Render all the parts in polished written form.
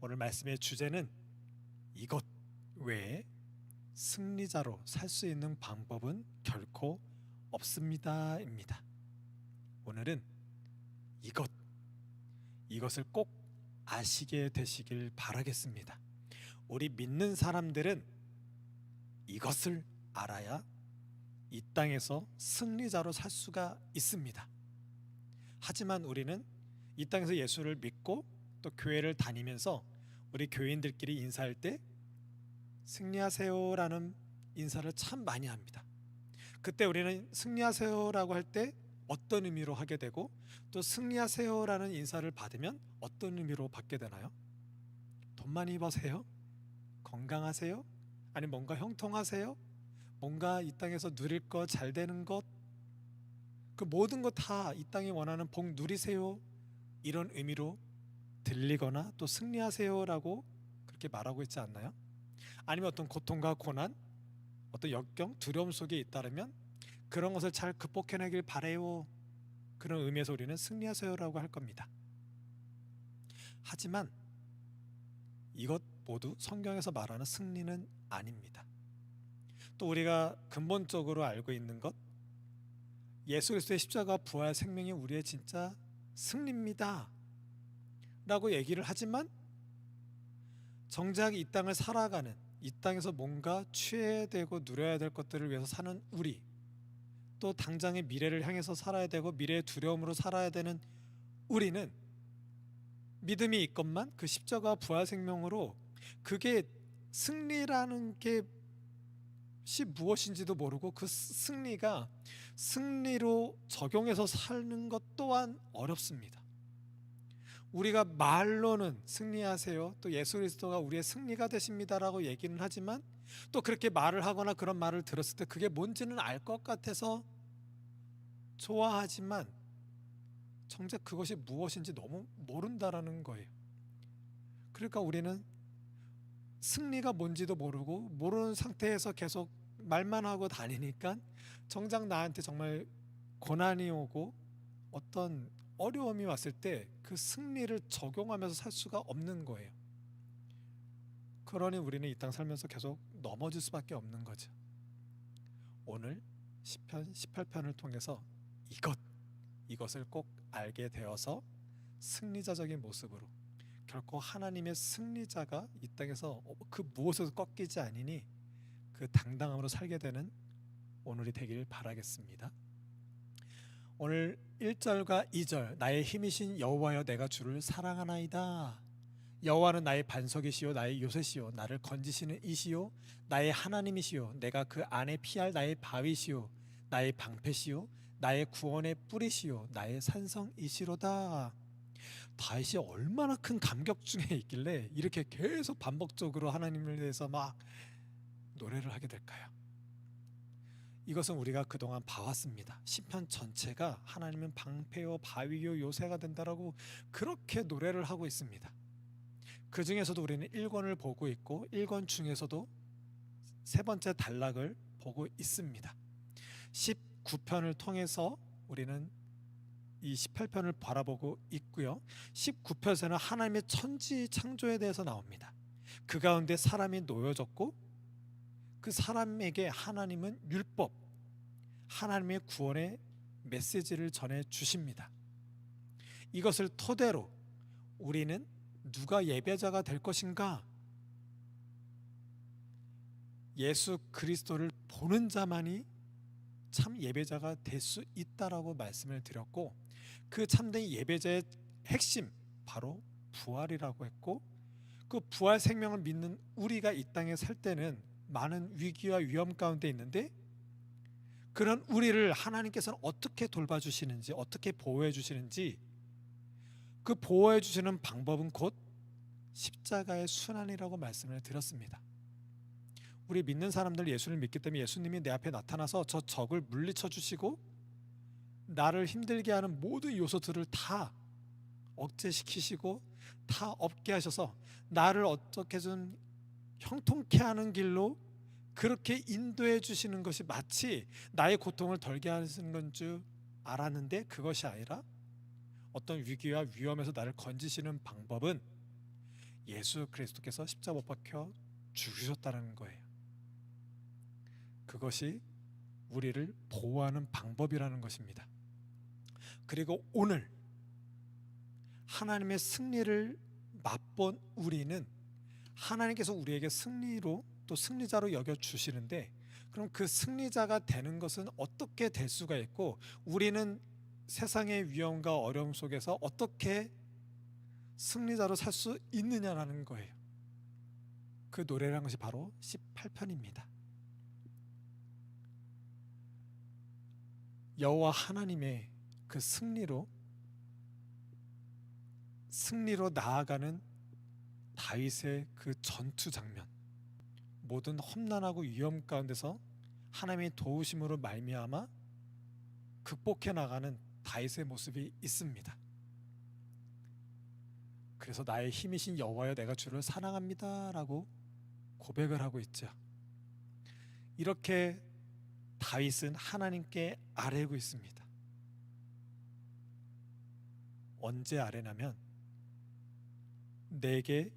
오늘 말씀의 주제는 이것 외에 승리자로 살 수 있는 방법은 결코 없습니다입니다. 오늘은 이것을 꼭 아시게 되시길 바라겠습니다. 우리 믿는 사람들은 이것을 알아야 이 땅에서 승리자로 살 수가 있습니다. 하지만 우리는 이 땅에서 예수를 믿고 또 교회를 다니면서 우리 교인들끼리 인사할 때 승리하세요라는 인사를 참 많이 합니다. 그때 우리는 승리하세요라고 할 때 어떤 의미로 하게 되고, 또 승리하세요라는 인사를 받으면 어떤 의미로 받게 되나요? 돈 많이 버세요? 건강하세요? 아니 뭔가 형통하세요? 뭔가 이 땅에서 누릴 것, 잘 되는 것, 그 모든 것 다 이 땅에 원하는 복 누리세요, 이런 의미로 들리거나 또 승리하세요라고 그렇게 말하고 있지 않나요? 아니면 어떤 고통과 고난, 어떤 역경, 두려움 속에 잇따르면 그런 것을 잘 극복해내길 바래요, 그런 의미에서 우리는 승리하세요라고 할 겁니다. 하지만 이것 모두 성경에서 말하는 승리는 아닙니다. 또 우리가 근본적으로 알고 있는 것, 예수 그리스도의 십자가 부활 생명이 우리의 진짜 승리입니다 라고 얘기를 하지만, 정작 이 땅을 살아가는, 이 땅에서 뭔가 취해야 되고 누려야 될 것들을 위해서 사는 우리, 또 당장의 미래를 향해서 살아야 되고 미래의 두려움으로 살아야 되는 우리는 믿음이 있건만 그 십자가 부활 생명으로 그게 승리라는 것이 무엇인지도 모르고, 그 승리가 승리로 적용해서 사는 것 또한 어렵습니다. 우리가 말로는 승리하세요, 또 예수 그리스도가 우리의 승리가 되십니다라고 얘기는 하지만, 또 그렇게 말을 하거나 그런 말을 들었을 때 그게 뭔지는 알 것 같아서 좋아하지만 정작 그것이 무엇인지 너무 모른다라는 거예요. 그러니까 우리는 승리가 뭔지도 모르고 모르는 상태에서 계속 말만 하고 다니니까 정작 나한테 정말 고난이 오고 어떤 어려움이 왔을 때 그 승리를 적용하면서 살 수가 없는 거예요. 그러니 우리는 이 땅 살면서 계속 넘어질 수밖에 없는 거죠. 오늘 시편 18편을 통해서 이것을 꼭 알게 되어서 승리자적인 모습으로, 결코 하나님의 승리자가 이 땅에서 그 무엇에도 꺾이지 아니니 그 당당함으로 살게 되는 오늘이 되길 바라겠습니다. 오늘 1절과 2절, 나의 힘이신 여호와여 내가 주를 사랑하나이다. 여호와는 나의 반석이시요 나의 요새시요 나를 건지시는 이시요 나의 하나님이시요 내가 그 안에 피할 나의 바위시요 나의 방패시요 나의 구원의 뿌리시요 나의 산성이시로다. 다윗이 얼마나 큰 감격 중에 있길래 이렇게 계속 반복적으로 하나님을 대해서 막 노래를 하게 될까요? 이것은 우리가 그동안 봐왔습니다. 시편 전체가 하나님은 방패요 바위요 요새가 된다라고 그렇게 노래를 하고 있습니다. 그 중에서도 우리는 1권을 보고 있고 1권 중에서도 세 번째 단락을 보고 있습니다. 19편을 통해서 우리는 이 18편을 바라보고 있고요. 19편에서는 하나님의 천지 창조에 대해서 나옵니다. 그 가운데 사람이 놓여졌고 그 사람에게 하나님은 율법, 하나님의 구원의 메시지를 전해 주십니다. 이것을 토대로 우리는 누가 예배자가 될 것인가? 예수 그리스도를 보는 자만이 참 예배자가 될 수 있다라고 말씀을 드렸고, 그 참된 예배자의 핵심 바로 부활이라고 했고, 그 부활 생명을 믿는 우리가 이 땅에 살 때는 많은 위기와 위험 가운데 있는데, 그런 우리를 하나님께서는 어떻게 돌봐주시는지, 어떻게 보호해 주시는지, 그 보호해 주시는 방법은 곧 십자가의 순환이라고 말씀을 드렸습니다. 우리 믿는 사람들 예수를 믿기 때문에 예수님이 내 앞에 나타나서 저 적을 물리쳐 주시고 나를 힘들게 하는 모든 요소들을 다 억제시키시고 다 없게 하셔서 나를 어떻게든 형통케 하는 길로 그렇게 인도해 주시는 것이 마치 나의 고통을 덜게 하시는 건 줄 알았는데, 그것이 아니라 어떤 위기와 위험에서 나를 건지시는 방법은 예수 그리스도께서 십자가 못 박혀 죽으셨다는 거예요. 그것이 우리를 보호하는 방법이라는 것입니다. 그리고 오늘 하나님의 승리를 맛본 우리는 하나님께서 우리에게 승리로 또 승리자로 여겨 주시는데, 그럼 그 승리자가 되는 것은 어떻게 될 수가 있고 우리는 세상의 위험과 어려움 속에서 어떻게 승리자로 살 수 있느냐라는 거예요. 그 노래라는 것이 바로 18편입니다. 여호와 하나님의 그 승리로 나아가는 다윗의 그 전투 장면, 모든 험난하고 위험 가운데서 하나님의 도우심으로 말미암아 극복해 나가는 다윗의 모습이 있습니다. 그래서 나의 힘이신 여호와여 내가 주를 사랑합니다라고 고백을 하고 있죠. 이렇게 다윗은 하나님께 아뢰고 있습니다. 언제 아뢰냐면 내게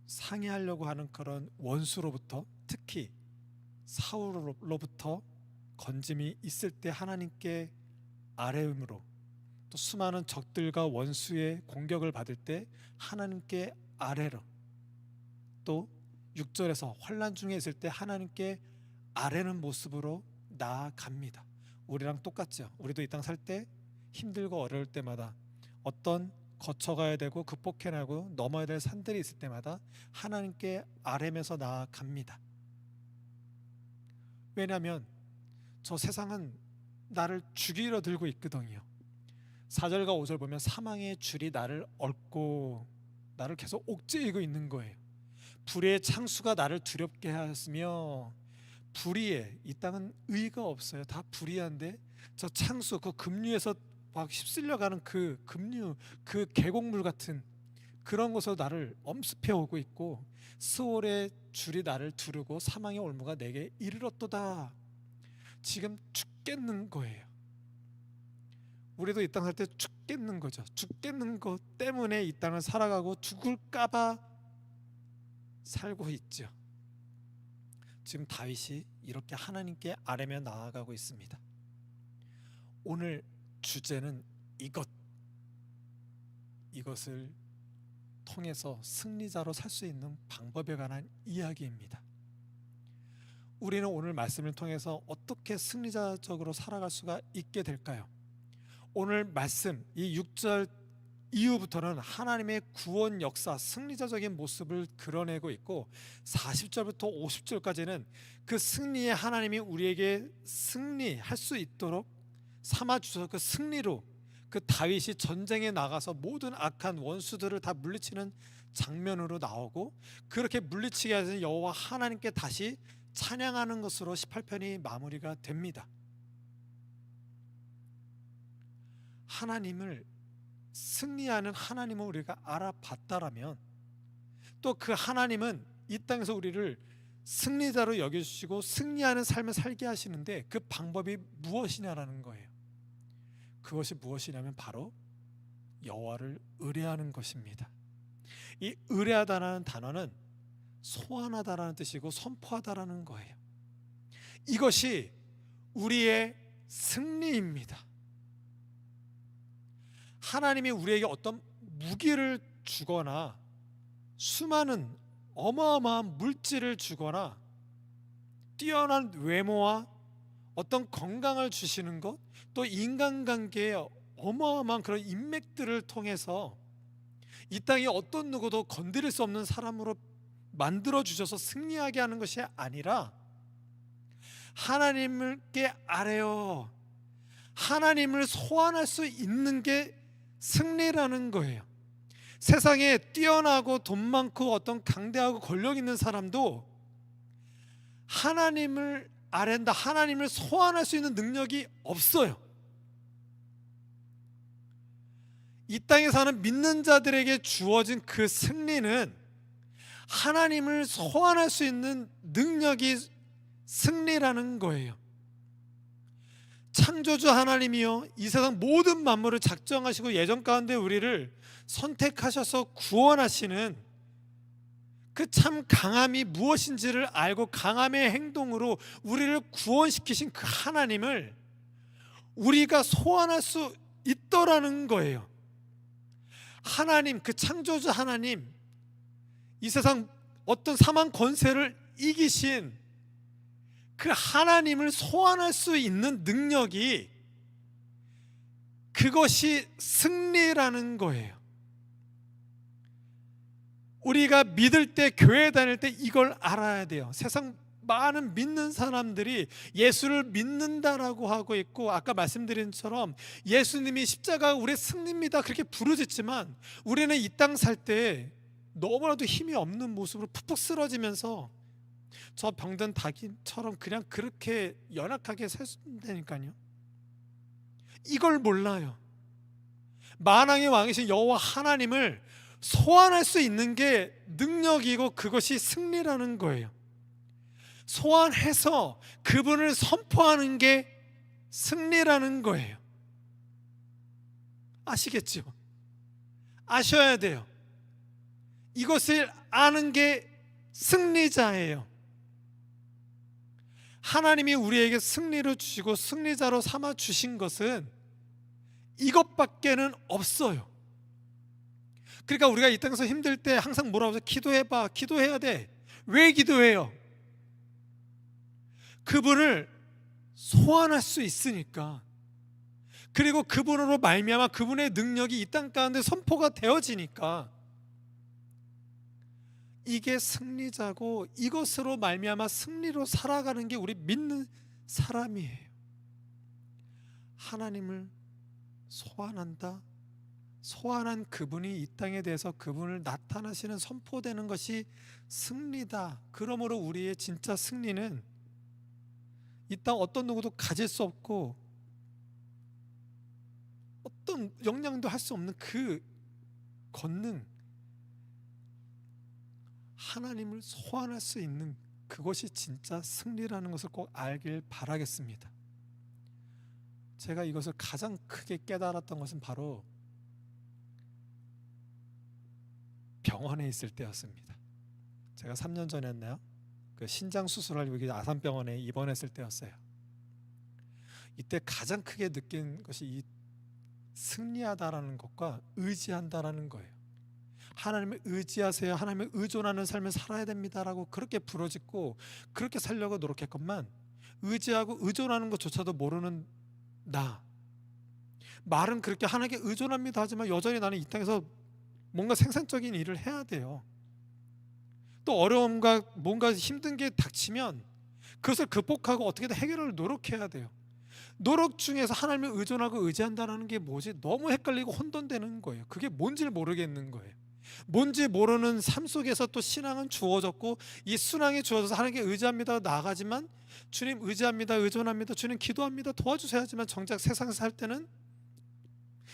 상해하려고 하는 그런 원수로부터, 특히 사울로부터 건짐이 있을 때 하나님께 아뢰음으로, 또 수많은 적들과 원수의 공격을 받을 때 하나님께 아뢰로, 또 6절에서 환난 중에 있을 때 하나님께 아뢰는 모습으로 나아갑니다. 우리랑 똑같죠. 우리도 이 땅 살 때 힘들고 어려울 때마다 어떤 거쳐가야 되고 극복해내고 넘어야 될 산들이 있을 때마다 하나님께 아뢰면서 나아갑니다. 왜냐하면 저 세상은 나를 죽이려 들고 있거든요. 4절과 5절 보면 사망의 줄이 나를 얽고 나를 계속 옥죄이고 있는 거예요. 불의의 창수가 나를 두렵게 하였으며, 불의에, 이 땅은 의가 없어요. 다 불의한데 저 창수, 그 급류에서 막 휩쓸려가는 그 급류, 그 계곡물 같은 그런 곳에서 나를 엄습해 오고 있고, 스올의 줄이 나를 두르고 사망의 올무가 내게 이르렀도다. 지금 죽겠는 거예요. 우리도 이 땅 살 때 죽겠는 거죠. 죽겠는 것 때문에 이 땅을 살아가고 죽을까봐 살고 있죠. 지금 다윗이 이렇게 하나님께 아뢰며 나아가고 있습니다. 오늘 주제는 이것을 통해서 승리자로 살 수 있는 방법에 관한 이야기입니다. 우리는 오늘 말씀을 통해서 어떻게 승리자적으로 살아갈 수가 있게 될까요? 오늘 말씀 이 6절 이후부터는 하나님의 구원 역사, 승리자적인 모습을 그려내고 있고, 40절부터 50절까지는 그 승리의 하나님이 우리에게 승리할 수 있도록 삼아주셔서 그 승리로 그 다윗이 전쟁에 나가서 모든 악한 원수들을 다 물리치는 장면으로 나오고, 그렇게 물리치게 하신 여호와 하나님께 다시 찬양하는 것으로 18편이 마무리가 됩니다. 하나님을, 승리하는 하나님을 우리가 알아봤다라면 또 그 하나님은 이 땅에서 우리를 승리자로 여겨주시고 승리하는 삶을 살게 하시는데 그 방법이 무엇이냐라는 거예요. 그것이 무엇이냐면 바로 여호와를 의뢰하는 것입니다. 이 의뢰하다라는 단어는 소환하다라는 뜻이고 선포하다라는 거예요. 이것이 우리의 승리입니다. 하나님이 우리에게 어떤 무기를 주거나 수많은 어마어마한 물질을 주거나 뛰어난 외모와 어떤 건강을 주시는 것, 또 인간관계의 어마어마한 그런 인맥들을 통해서 이 땅에 어떤 누구도 건드릴 수 없는 사람으로 만들어 주셔서 승리하게 하는 것이 아니라 하나님께 아뢰어 하나님을 소환할 수 있는 게 승리라는 거예요. 세상에 뛰어나고 돈 많고 어떤 강대하고 권력 있는 사람도 하나님을 아뢰다, 하나님을 소환할 수 있는 능력이 없어요. 이 땅에 사는 믿는 자들에게 주어진 그 승리는 하나님을 소환할 수 있는 능력이 승리라는 거예요. 창조주 하나님이요, 이 세상 모든 만물을 작정하시고 예정 가운데 우리를 선택하셔서 구원하시는 그 참 강함이 무엇인지를 알고 강함의 행동으로 우리를 구원시키신 그 하나님을 우리가 소환할 수 있더라는 거예요. 하나님, 그 창조주 하나님, 이 세상 어떤 사망 권세를 이기신 그 하나님을 소환할 수 있는 능력이, 그것이 승리라는 거예요. 우리가 믿을 때, 교회 다닐 때 이걸 알아야 돼요. 세상 많은 믿는 사람들이 예수를 믿는다라고 하고 있고, 아까 말씀드린 것처럼 예수님이 십자가가 우리의 승리입니다 그렇게 부르짖지만, 우리는 이 땅 살 때 너무나도 힘이 없는 모습으로 푹푹 쓰러지면서 저 병든 닭처럼 그냥 그렇게 연약하게 살다니까요. 이걸 몰라요. 만왕의 왕이신 여호와 하나님을 소환할 수 있는 게 능력이고 그것이 승리라는 거예요. 소환해서 그분을 선포하는 게 승리라는 거예요. 아시겠죠? 아셔야 돼요. 이것을 아는 게 승리자예요. 하나님이 우리에게 승리를 주시고 승리자로 삼아 주신 것은 이것밖에는 없어요. 그러니까 우리가 이 땅에서 힘들 때 항상 뭐라고 하죠? 기도해봐, 기도해야 돼. 왜 기도해요? 그분을 소환할 수 있으니까. 그리고 그분으로 말미암아 그분의 능력이 이 땅 가운데 선포가 되어지니까. 이게 승리자고, 이것으로 말미암아 승리로 살아가는 게 우리 믿는 사람이에요. 하나님을 소환한다. 소환한 그분이 이 땅에 대해서 그분을 나타나시는, 선포되는 것이 승리다. 그러므로 우리의 진짜 승리는 이 땅 어떤 누구도 가질 수 없고 어떤 역량도 할 수 없는 그 권능, 하나님을 소환할 수 있는 그것이 진짜 승리라는 것을 꼭 알길 바라겠습니다. 제가 이것을 가장 크게 깨달았던 것은 바로 병원에 있을 때였습니다. 제가 3년 전이었나요? 그 신장 수술을 여기 아산병원에 입원했을 때였어요. 이때 가장 크게 느낀 것이 이 승리하다라는 것과 의지한다라는 거예요. 하나님을 의지하세요. 하나님을 의존하는 삶을 살아야 됩니다라고 그렇게 부르짖고 그렇게 살려고 노력했건만, 의지하고 의존하는 것조차도 모르는 나, 말은 그렇게 하나님께 의존합니다 하지만 여전히 나는 이 땅에서 뭔가 생산적인 일을 해야 돼요. 또 어려움과 뭔가 힘든 게 닥치면 그것을 극복하고 어떻게든 해결을 노력해야 돼요. 노력 중에서 하나님을 의존하고 의지한다는 게 뭐지? 너무 헷갈리고 혼돈되는 거예요. 그게 뭔지를 모르겠는 거예요. 뭔지 모르는 삶 속에서 또 신앙은 주어졌고, 이 순항이 주어져서 하나님께 의지합니다 나아가지만, 주님 의지합니다, 의존합니다, 주님 기도합니다, 도와주셔야 하지만 정작 세상에서 살 때는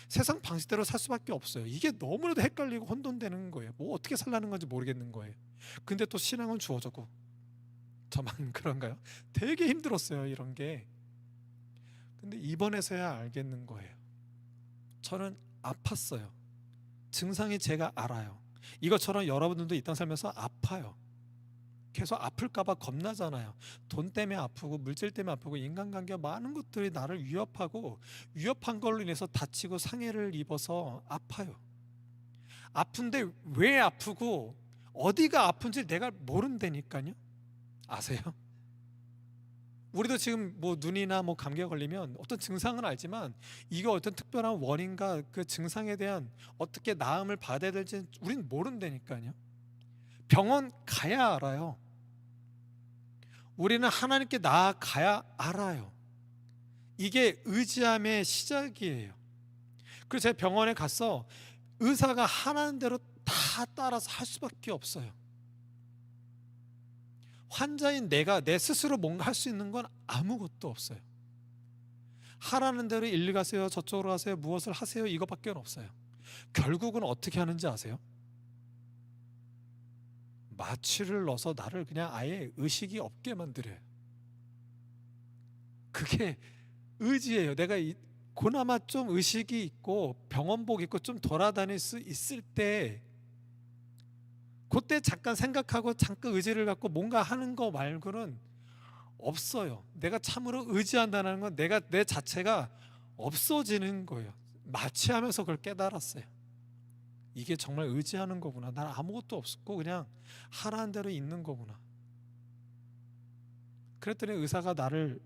세상 방식대로 살 수밖에 없어요. 이게 너무나도 헷갈리고 혼돈되는 거예요. 뭐 어떻게 살라는 건지 모르겠는 거예요. 근데 또 신앙은 주어졌고. 저만 그런가요? 되게 힘들었어요, 이런 게. 근데 입원해서야 알겠는 거예요. 저는 아팠어요. 증상이 제가 알아요. 이것처럼 여러분들도 이 땅 살면서 아파요. 계속 아플까봐 겁나잖아요. 돈 때문에 아프고, 물질 때문에 아프고, 인간관계 많은 것들이 나를 위협하고, 위협한 걸로 인해서 다치고 상해를 입어서 아파요. 아픈데 왜 아프고 어디가 아픈지 내가 모른다니까요. 아세요? 우리도 지금 뭐 눈이나 뭐 감기가 걸리면 어떤 증상은 알지만 이거 어떤 특별한 원인과 그 증상에 대한 어떻게 나음을 받아야 될지 우린 모른다니까요. 병원 가야 알아요. 우리는 하나님께 나아가야 알아요. 이게 의지함의 시작이에요. 그래서 제가 병원에 가서 의사가 하라는 대로 다 따라서 할 수밖에 없어요. 환자인 내가 내 스스로 뭔가 할 수 있는 건 아무것도 없어요. 하라는 대로 일리 가세요, 저쪽으로 가세요, 무엇을 하세요, 이것밖에 없어요. 결국은 어떻게 하는지 아세요? 마취를 넣어서 나를 그냥 아예 의식이 없게 만들어요. 그게 의지예요. 내가 그나마 좀 의식이 있고 병원복 입고 좀 돌아다닐 수 있을 때 그때 잠깐 생각하고 잠깐 의지를 갖고 뭔가 하는 거 말고는 없어요. 내가 참으로 의지한다는 건 내가 내 자체가 없어지는 거예요. 마취하면서 그걸 깨달았어요. 이게 정말 의지하는 거구나. 난 아무것도 없었고 그냥 하라는 대로 있는 거구나. 그랬더니 의사가 나를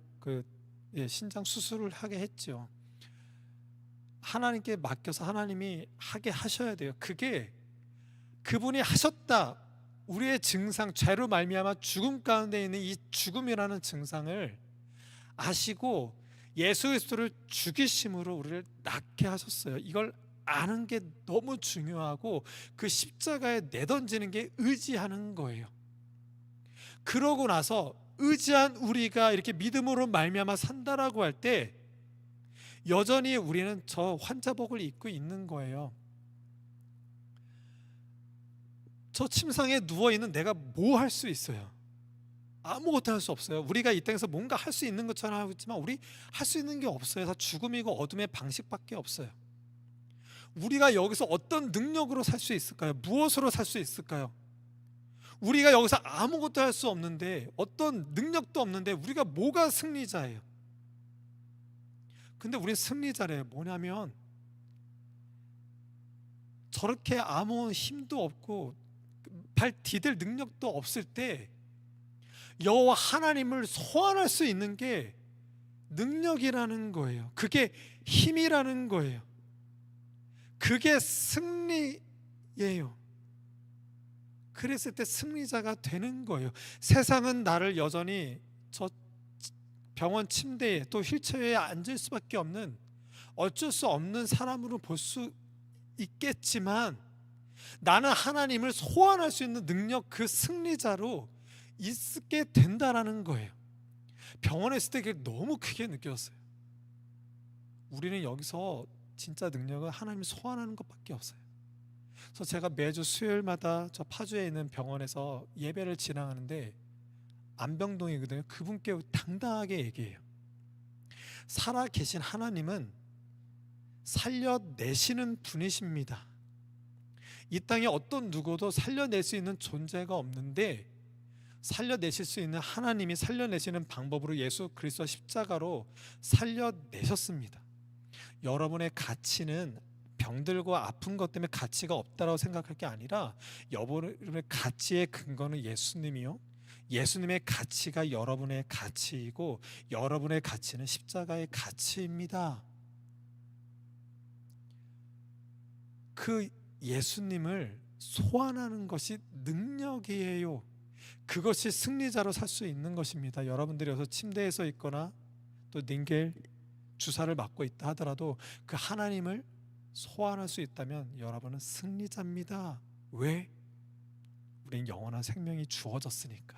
신장 수술을 하게 했죠. 하나님께 맡겨서 하나님이 하게 하셔야 돼요. 그게 그분이 하셨다. 우리의 증상, 죄로 말미암아 죽음 가운데 있는 이 죽음이라는 증상을 아시고 예수 그리스도를 죽이심으로 우리를 낫게 하셨어요. 이걸 아는 게 너무 중요하고 그 십자가에 내던지는 게 의지하는 거예요. 그러고 나서 의지한 우리가 이렇게 믿음으로 말미암아 산다라고 할 때 여전히 우리는 저 환자복을 입고 있는 거예요. 저 침상에 누워있는 내가 뭐 할 수 있어요? 아무것도 할 수 없어요. 우리가 이 땅에서 뭔가 할 수 있는 것처럼 하고 있지만 우리 할 수 있는 게 없어요. 다 죽음이고 어둠의 방식밖에 없어요. 우리가 여기서 어떤 능력으로 살 수 있을까요? 무엇으로 살 수 있을까요? 우리가 여기서 아무것도 할 수 없는데, 어떤 능력도 없는데 우리가 뭐가 승리자예요? 근데 우리는 승리자래요. 뭐냐면 저렇게 아무 힘도 없고 발 디딜 능력도 없을 때 여호와 하나님을 소환할 수 있는 게 능력이라는 거예요. 그게 힘이라는 거예요. 그게 승리예요. 그랬을 때 승리자가 되는 거예요. 세상은 나를 여전히 저 병원 침대에 또 휠체어에 앉을 수밖에 없는 어쩔 수 없는 사람으로 볼 수 있겠지만 나는 하나님을 소환할 수 있는 능력, 그 승리자로 있게 된다라는 거예요. 병원에 있을 때 그게 너무 크게 느껴졌어요. 우리는 여기서 진짜 능력은 하나님을 소환하는 것밖에 없어요. 그래서 제가 매주 수요일마다 저 파주에 있는 병원에서 예배를 진행하는데 안병동이거든요. 그분께 당당하게 얘기해요. 살아 계신 하나님은 살려내시는 분이십니다. 이 땅에 어떤 누구도 살려낼 수 있는 존재가 없는데 살려내실 수 있는 하나님이 살려내시는 방법으로 예수 그리스도 십자가로 살려내셨습니다. 여러분의 가치는 병들고 아픈 것 때문에 가치가 없다고 생각할 게 아니라 여러분의 가치의 근거는 예수님이요. 예수님의 가치가 여러분의 가치이고 여러분의 가치는 십자가의 가치입니다. 그 예수님을 소환하는 것이 능력이에요. 그것이 승리자로 살 수 있는 것입니다. 여러분들이 여기서 침대에서 있거나 또 닌겔 주사를 맞고 있다 하더라도 그 하나님을 소환할 수 있다면 여러분은 승리자입니다. 왜? 우린 영원한 생명이 주어졌으니까.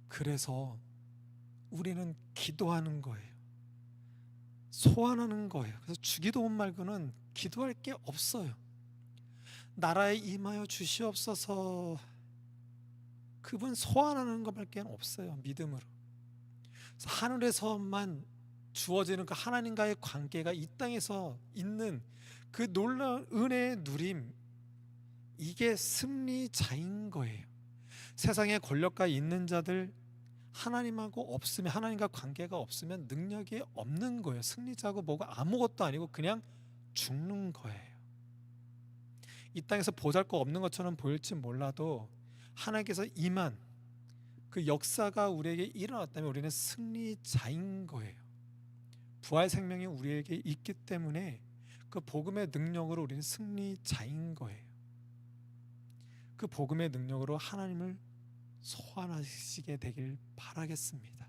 그래서 우리는 기도하는 거예요. 소환하는 거예요. 그래서 주기도문 말고는 기도할 게 없어요. 나라에 임하여 주시옵소서. 그분 소환하는 것밖에 없어요. 믿음으로. 그래서 하늘에서만 주어지는 그 하나님과의 관계가 이 땅에서 있는 그 놀라운 은혜의 누림, 이게 승리자인 거예요. 세상에 권력과 있는 자들 하나님하고 없으면, 하나님과 관계가 없으면 능력이 없는 거예요. 승리자고 뭐가 아무것도 아니고 그냥 죽는 거예요. 이 땅에서 보잘것 없는 것처럼 보일지 몰라도 하나님께서 임한 그 역사가 우리에게 일어났다면 우리는 승리자인 거예요. 부활 생명이 우리에게 있기 때문에 그 복음의 능력으로 우리는 승리자인 거예요. 그 복음의 능력으로 하나님을 소환하시게 되길 바라겠습니다.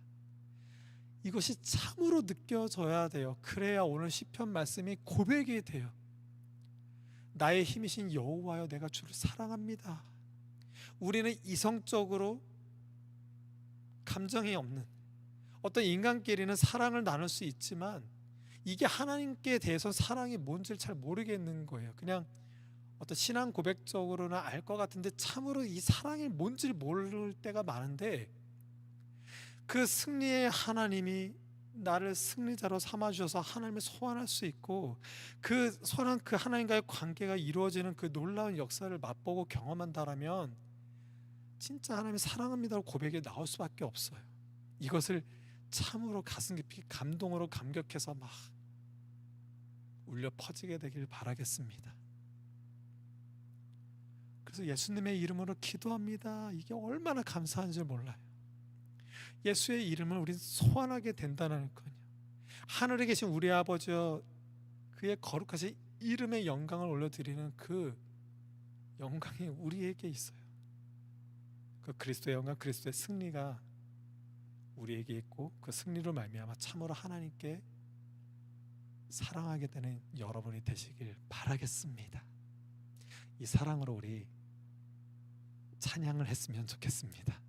이것이 참으로 느껴져야 돼요. 그래야 오늘 시편 말씀이 고백이 돼요. 나의 힘이신 여호와여, 내가 주를 사랑합니다. 우리는 이성적으로 감정이 없는 어떤 인간끼리는 사랑을 나눌 수 있지만 이게 하나님께 대해서 사랑이 뭔지를 잘 모르겠는 거예요. 그냥 어떤 신앙 고백적으로는 알 것 같은데 참으로 이 사랑이 뭔지를 모를 때가 많은데 그 승리의 하나님이 나를 승리자로 삼아 주셔서 하나님을 소환할 수 있고, 그 소환한 그 하나님과의 관계가 이루어지는 그 놀라운 역사를 맛보고 경험한다라면 진짜 하나님 사랑합니다라고 고백이 나올 수밖에 없어요. 이것을 참으로 가슴 깊이 감동으로 감격해서 막 울려 퍼지게 되길 바라겠습니다. 그래서 예수님의 이름으로 기도합니다. 이게 얼마나 감사한지 몰라요. 예수의 이름을 우리 소환하게 된다는 거요. 하늘에 계신 우리 아버지여, 그의 거룩하신 이름의 영광을 올려드리는 그 영광이 우리에게 있어요. 그 그리스도의 영광, 그리스도의 승리가 우리에게 있고, 그 승리로 말미암아 참으로 하나님께 사랑하게 되는 여러분이 되시길 바라겠습니다. 이 사랑으로 우리 찬양을 했으면 좋겠습니다.